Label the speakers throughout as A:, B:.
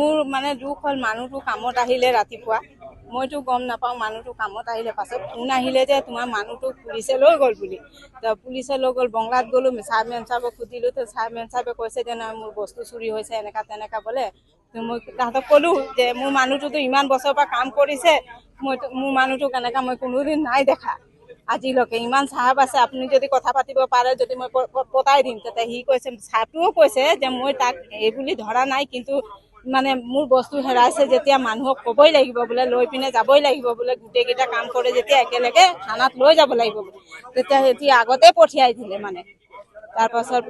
A: মোৰ মানে দুখ হ'ল মানুহটো কামত আহিলে ৰাতিপুৱা মইতো গম নাপাওঁ মানুহটো কামত আহিলে পাছত ফোন আহিলে যে তোমাৰ মানুহটো পুলিচে লৈ গ'ল বুলি তো পুলিচে লৈ গ'ল বংলাত গ'লোঁ মেন চাহাবক সুধিলোঁ তো মেন চাহাবে কৈছে যে নহয় মোৰ বস্তু চুৰি হৈছে এনেকুৱা তেনেকুৱা বোলে তো মই তাহাঁতক ক'লোঁ যে মোৰ মানুহটোতো ইমান বছৰৰ পৰা কাম কৰিছে মোৰ মানুহটোক এনেকুৱা মই কোনোদিন নাই দেখা আজিলৈকে ইমান চাহাব আছে আপুনি যদি কথা পাতিব পাৰে যদি মই পতাই দিম তেতিয়া সি কৈছে চাহাবটোও কৈছে যে মই তাক এই বুলি ধৰা নাই কিন্তু মানে মোৰ বস্তু হেৰাইছে যেতিয়া মানুহক ক'বই লাগিব বোলে লৈ পিনে যাবই লাগিব বোলে গোটেইকেইটা কাম কৰে যেতিয়া একেলগে থানাত লৈ যাব লাগিব তেতিয়া সিহঁতি আগতে পঠিয়াই দিলে মানে তাৰপাছত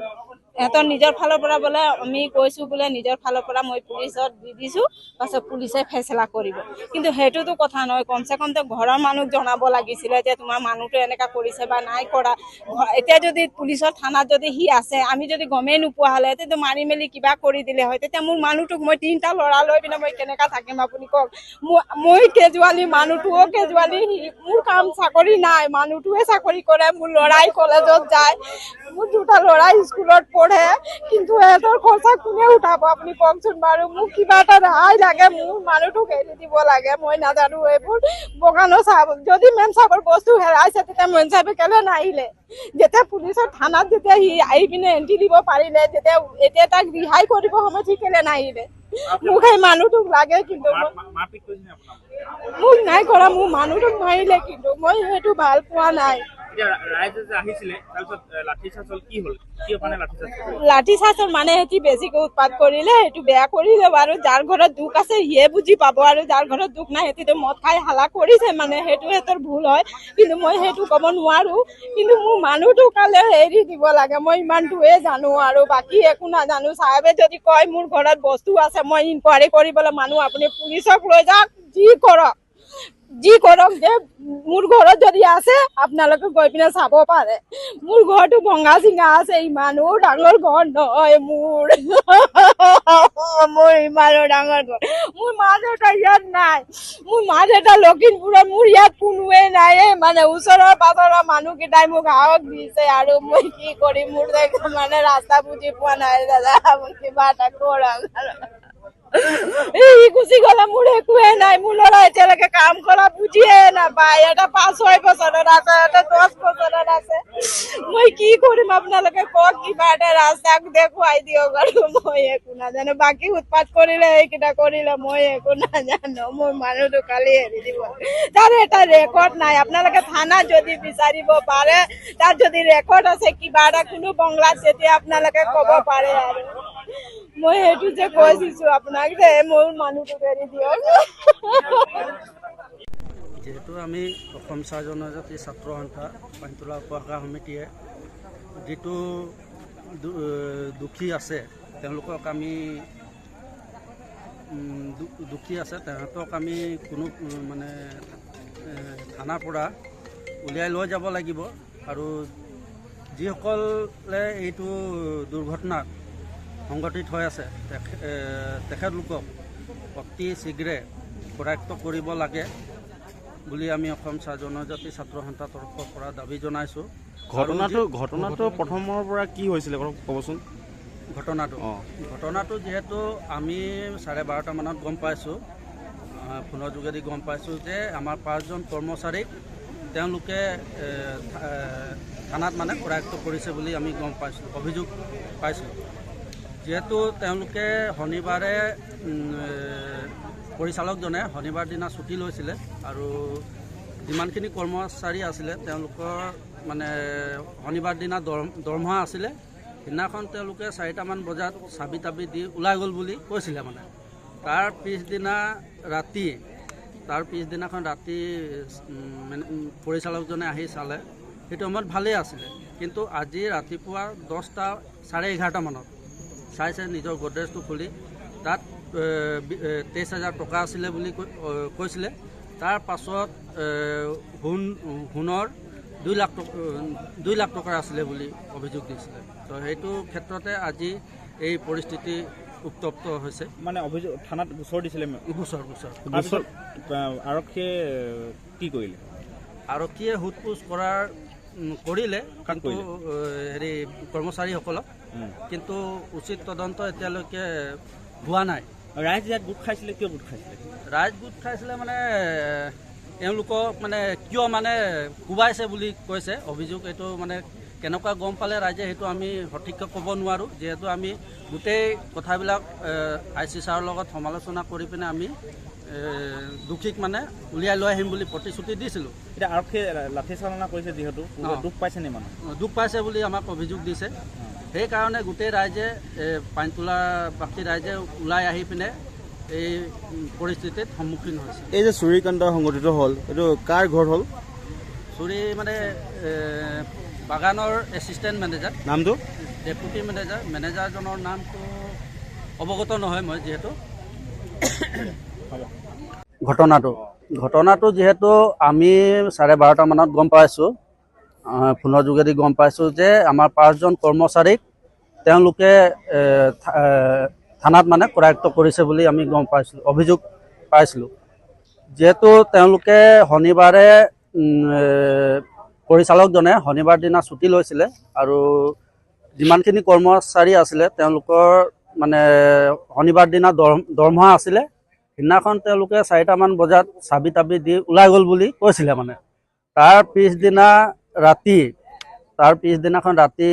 A: সিহঁতৰ নিজৰ ফালৰ পৰা বোলে আমি কৈছোঁ বোলে নিজৰ ফালৰ পৰা মই পুলিচত দি দিছোঁ পাছত পুলিচে ফেচলা কৰিব কিন্তু সেইটোতো কথা নহয় কমচে কমতো ঘৰৰ মানুহক জনাব লাগিছিলে যে তোমাৰ মানুহটো এনেকুৱা কৰিছে বা নাই কৰা এতিয়া যদি পুলিচৰ থানাত যদি সি আছে আমি যদি গমেই নোপোৱা হ'লে তেতিয়াতো মাৰি মেলি কিবা কৰি দিলে হয় তেতিয়া মোৰ মানুহটোক মই 3টা ল'ৰা লৈ পিনে মই কেনেকুৱা থাকিম আপুনি কওক মই কেজুৱালী মানুহটোও কেজুৱালী মোৰ কাম চাকৰি নাই মানুহটোৱে চাকৰি কৰে মোৰ ল'ৰাই কলেজত যায় মোৰ 2টা ল'ৰা স্কুলত পঢ়ে কিন্তু সিহঁতৰ খৰচা কোনে উঠাব আপুনি কওকচোন বাৰু মোক কিবা এটা ৰেহাই লাগে মোৰ মানুহটোক এৰি দিব লাগে মই নাজানো এইবোৰ বগানো চাহাব যদি মেম চাহাবৰ বস্তু হেৰাইছে তেতিয়া মেম চাহাবে কেলৈ নাহিলে যেতিয়া পুলিচৰ থানাত যেতিয়া সি আহি পিনে এণ্ট্ৰি দিব পাৰিলে যেতিয়া এতিয়া তাক ৰিহাই কৰিব সময় সি কেলৈ নাহিলে মোক সেই মানুহটোক লাগে কিন্তু মোক নাই কৰা মোৰ মানুহটোক মাৰিলে কিন্তু মই সেইটো ভাল পোৱা নাই লাঠি চাৰ্জ মানে সিহঁতি বেছিকৈ উৎপাত কৰিলে সেইটো বেয়া কৰিলে বাৰু যাৰ ঘৰত দুখ আছে সিয়ে বুজি পাব আৰু যাৰ ঘৰত দুখ নাই সিহঁতিতো মদ খাই হালা কৰিছে মানে সেইটো সিহঁতৰ ভুল হয় কিন্তু মই সেইটো ক'ব নোৱাৰো কিন্তু মোৰ মানুহটো কালে এৰি দিব লাগে মই ইমানটোৱে জানো আৰু বাকী একো নাজানো চাহাবে যদি কয় মোৰ ঘৰত বস্তু আছে মই ইনকুৱাৰী কৰিবলৈ মানুহ আপুনি পুলিচক লৈ যাওক যি কৰক যে মোৰ ঘৰত যদি আছে আপোনালোকে গৈ পিনে চাব পাৰে মোৰ ঘৰটো ভঙা চিঙা আছে ইমানো ডাঙৰ ঘৰ নহয় মোৰ ইমানো ডাঙৰ ঘৰ মোৰ মা দেউতা ইয়াত নাই মোৰ মা দেউতা লখিমপুৰত মোৰ ইয়াত কোনোৱে নাই মানে ওচৰৰ পাজৰৰ মানুহকেইটাই মোক সাহস দিছে আৰু মই কি কৰিম মোৰ মানে ৰাস্তা বুজি পোৱা নাই দাদা মই কিবা এটা কৰক গুচি গ'লে মোৰ একোৱে নাই মোৰ ল'ৰা এতিয়ালৈকে কাম কৰা বুজিয়ে নাপায় এটা 5-6 বছৰত আছে এটা 10 বছৰত আছে মই কি কৰিম আপোনালোকে কওক কিবা এটা ৰাস্তা দেখুৱাই দিয়ক আৰু মই একো নাজানো বাকী উৎপাত কৰিলে এইকেইটা কৰিলে মই একো নাজানো মোৰ মানুহটো কালি এৰি দিব তাৰ এটা ৰেকৰ্ড নাই আপোনালোকে থানাত যদি বিচাৰিব পাৰে তাত যদি ৰেকৰ্ড আছে কিবা এটা কোনো বংলাত তেতিয়া আপোনালোকে ক'ব পাৰে আৰু মই সেইটো যে কৈ দিছোঁ আপোনাক যে মোৰ মানুহটোক এৰি দিয়ক
B: যেহেতু আমি অসম চাহ জনজাতি ছাত্ৰ সন্থা পানীতোলা উপশাখা সমিতিয়ে যিটো দুখী আছে তেওঁলোকক আমি দুখী আছে তেহেঁতক আমি কোনো মানে থানাৰ পৰা উলিয়াই লৈ যাব লাগিব আৰু যিসকলে এইটো দুৰ্ঘটনাত সংঘটিত হৈ আছে তেখেতলোকক অতি শীঘ্ৰে কৰায়ত্ব কৰিব লাগে বুলি আমি অসম চাহ জনজাতি ছাত্ৰ সন্থাৰ তৰফৰ পৰা দাবী জনাইছোঁ।
C: ঘটনাটো প্ৰথমৰ পৰা কি হৈছিলে ক'বচোন
B: ঘটনাটো যিহেতু আমি 12:30 মানত গম পাইছোঁ ফোনৰ যোগেদি গম পাইছোঁ যে আমাৰ 5জন কৰ্মচাৰীক তেওঁলোকে থানাত মানে কৰায়ত্ব কৰিছে বুলি আমি গম পাইছোঁ অভিযোগ পাইছোঁ যিহেতু তেওঁলোকে শনিবাৰে পৰিচালকজনে শনিবাৰ দিনা ছুটি লৈছিলে আৰু যিমানখিনি কৰ্মচাৰী আছিলে তেওঁলোকৰ মানে শনিবাৰ দিনা দৰমহা আছিলে সিদিনাখন তেওঁলোকে 4টামান বজাত চাবি তাবি দি ওলাই গ'ল বুলি কৈছিলে মানে তাৰ পিছদিনাখন ৰাতি পৰিচালকজনে আহি চালে সেইটো সময়ত ভালেই আছিলে কিন্তু আজি ৰাতিপুৱা 10টা 11:30 মানত চাইছে নিজৰ গডৰেজটো খুলি তাত 23,000 টকা আছিলে বুলি কৈছিলে তাৰ পাছত সোণৰ 2 লাখ টকা আছিলে বুলি অভিযোগ দিছিলে তো সেইটো ক্ষেত্ৰতে আজি এই পৰিস্থিতি উত্তপ্ত হৈছে
C: মানে অভিযোগ থানাত গোচৰ দিছিলে
B: গোচৰ
C: আৰক্ষীয়ে কি কৰিলে
B: আৰক্ষীয়ে সোধ-পোছ কৰিলে কিন্তু কৰ্মচাৰীসকলক কিন্তু উচিত তদন্ত এতিয়ালৈকে হোৱা নাই
C: ৰাইজ ইয়াত গোট খাইছিলে, কিয় গোট খাইছিলে?
B: ৰাইজ গোট খাইছিলে মানে এওঁলোকক মানে কিয় মানে কোবাইছে বুলি কৈছে অভিযোগ। এইটো মানে কেনেকুৱা গম পালে ৰাইজে সেইটো আমি সঠিককৈ ক'ব নোৱাৰোঁ, যিহেতু আমি গোটেই কথাবিলাক IC ছাৰৰ লগত সমালোচনা কৰি পিনে আমি দোষীক মানে উলিয়াই লৈ আহিম বুলি প্ৰতিশ্ৰুতি দিছিলোঁ।
C: এতিয়া আৰক্ষীয়ে লাঠি চালনা কৰিছে, যিহেতু দুখ পাইছে নি মানুহ?
B: দুখ পাইছে বুলি আমাক অভিযোগ দিছে। সেইকাৰণে গোটেই ৰাইজে পানীতোলাবাসী ৰাইজে ওলাই আহি পিনে এই পৰিস্থিতিত সন্মুখীন হৈছে।
C: এই যে চুৰিকাণ্ড সংঘটিত হ'ল, এইটো কাৰ ঘৰ হ'ল?
B: চুৰি মানে বাগানৰ এছিষ্টেণ্ট মেনেজাৰ।
C: নামটো?
B: Deputy manager. মেনেজাৰজনৰ নামটো অৱগত নহয় মই, যিহেতু ঘটনাটো যিহেতু আমি 12:30 মানত গম পাইছোঁ, ফোনৰ যোগেদি গম পাইছোঁ যে আমাৰ 5জন কৰ্মচাৰীক তেওঁলোকে থানাত মানে কৰায়ত্ব কৰিছে বুলি আমি গম পাইছিলোঁ, অভিযোগ পাইছিলোঁ। যিহেতু তেওঁলোকে শনিবাৰে পৰিচালকজনে শনিবাৰ দিনা ছুটি লৈছিলে আৰু যিমানখিনি কৰ্মচাৰী আছিলে তেওঁলোকৰ মানে শনিবাৰ দিনা দৰমহা আছিলে। সিদিনাখন তেওঁলোকে 4টামান বজাত চাবি তাবি দি ওলাই গ'ল বুলি কৈছিলে মানে। তাৰ পিছদিনাখন ৰাতি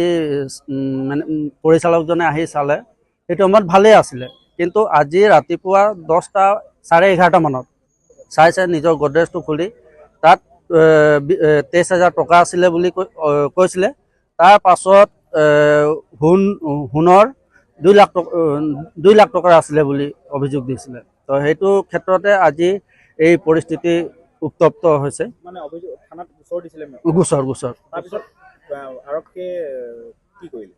B: পৰিচালকজনে আহি চালে, সেইটো সময়ত ভালেই আছিলে। কিন্তু আজি ৰাতিপুৱা 10টা 11:30 মানত চাইছে নিজৰ গডৰেজটো খুলি, তাত 23,000 টকা আছিলে বুলি কৈছিলে। তাৰ পাছত সোণৰ 2 লাখ টকা আছিলে বুলি অভিযোগ দিছিলে। তো সেইটো ক্ষেত্ৰতে আজি এই পৰিস্থিতি উত্তপ্ত হৈছে।
C: মানে অভিযোগ থানাত গোচৰ দিছিলে?
B: গোচৰ।
C: তাৰপিছত আৰক্ষীয়ে কি কৰিলে?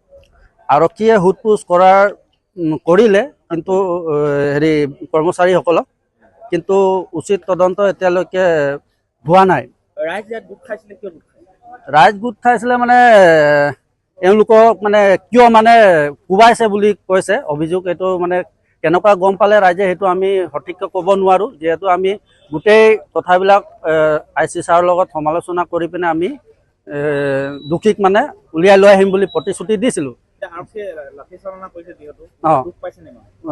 B: আৰক্ষীয়ে সোধ-পোছ কৰিলে, কিন্তু কৰ্মচাৰীসকলক, কিন্তু উচিত তদন্ত এতিয়ালৈকে হোৱা নাই।
C: ৰাইজ ইয়াত গোট খাইছিলে, কিয় গোট খাইছিলে?
B: ৰাইজ গোট খাইছিলে মানে এওঁলোকক মানে কিয় মানে কোবাইছে বুলি কৈছে অভিযোগ। এইটো মানে কেনেকুৱা গম পালে ৰাইজে সেইটো আমি সঠিককৈ ক'ব নোৱাৰোঁ, যিহেতু আমি গোটেই কথাবিলাক IC ছাৰৰ লগত সমালোচনা কৰি পিনে আমি দোষীক মানে উলিয়াই লৈ আহিম বুলি প্ৰতিশ্ৰুতি দিছিলোঁ।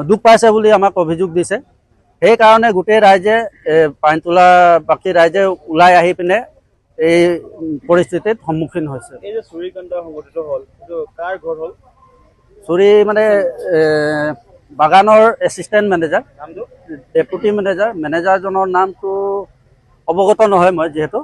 B: দুখ পাইছে বুলি আমাক অভিযোগ দিছে। সেইকাৰণে গোটেই ৰাইজে পানীতোলাবাসী ৰাইজে ওলাই আহি পিনে এই পৰিস্থিতিত সন্মুখীন হৈছে।
C: এই যে চুৰিকাণ্ড সংঘটিত হ'ল, এইটো কাৰ ঘৰ হ'ল?
B: চুৰি মানে বাগানৰ এছিষ্টেণ্ট মেনেজাৰ।
C: নামটো?
B: Deputy manager. মেনেজাৰজনৰ নামটো অৱগত নহয় মই, যিহেতু